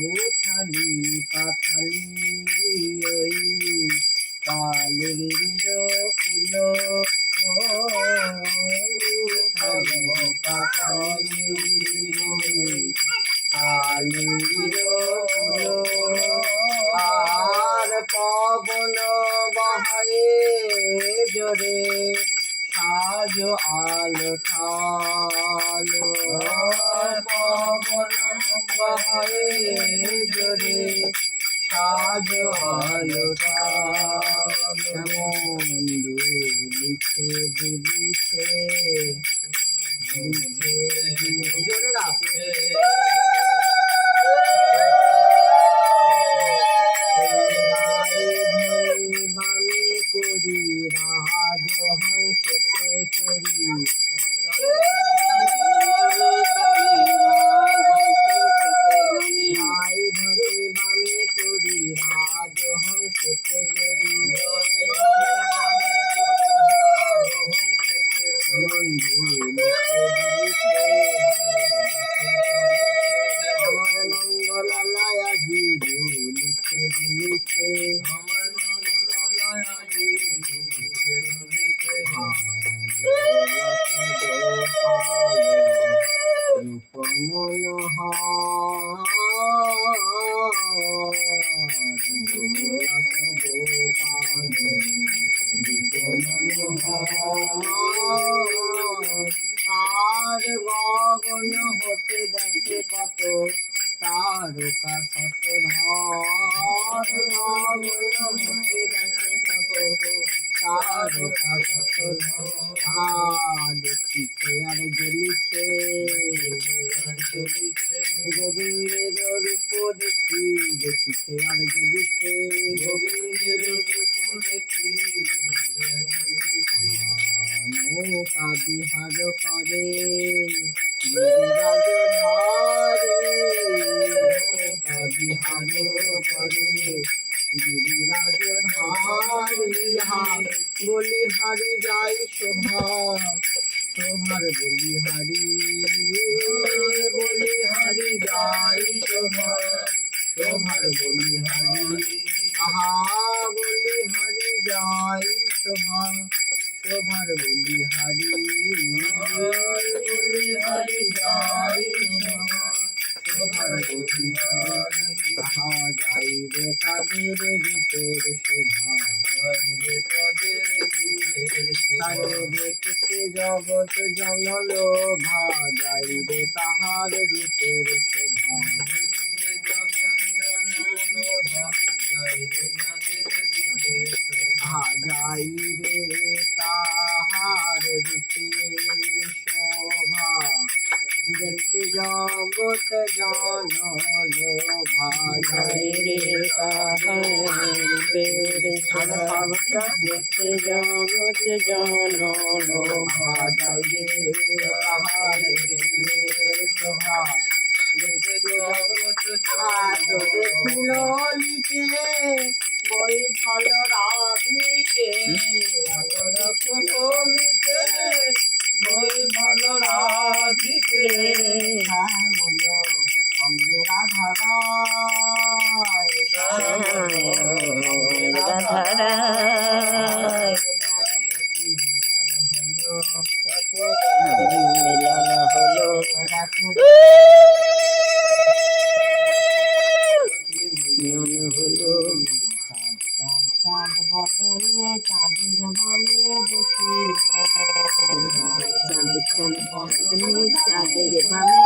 উথালি পাথালি ওই কালিঙ্গির ফুল উথালি পাথালি কালিঙ্গির ফুল আর পবন বহায়ে জোরে সাজো আলো ঠালো পবন বহায়ে জোরে সাজো আলো ঠালো দুলিছে দুলিছে দুলিছে জোরে রাখে বামে করি রাজহংসতে চড়ি ভাই ধরে বামে করি রাজহংসতে চড়ি আমার নন্দলালায় আজি দুলিছে দুলিছে আর গগন হতে দেখে কত তারকা শশধর গগন হতে দেখে কত তারকা শশধর দেখিছে আর জ্বলিছে গোবিন্দের রূপ দেখি দেখিছে আর জ্বলিছে গোবিন্দের রূপ দেখি নৌকা বিহার করে গিরিরাজ ধারে নৌকা বিহার করে গিরিরাজ ধারি বলিহারি যাই শোভা শোভার বলিহারি বলিহারি যাই শোভা শোভার বলিহারি আহা বলিহারি যাই শোভা শোভার বলিহারি বলিহারি যাই শোভার বলিহারি আহা যাই রে তাদের রূপের শোভা রে তাদের রূপের তারে দেখতে জগৎ জনল ভা যাই রে তাহার রূপের শোভা যাই রে তাহার রূপের শোভা দেখতে জগৎ জনল ভা যাই রে তাহার রূপের শোভা দেখতে জগৎ জনল ভা যাই রে তাহার রূপের শোভা দেখিল লিকে বই ঝল রাধিকে লিকে বই ভাল রাধিকে বলো অঙ্গে রাধারায় মিলন হলো মিলন হলো চাঁদ বদলে চাঁদের বামে বসিল চাঁদ চাঁদ বদলে চাঁদের বামে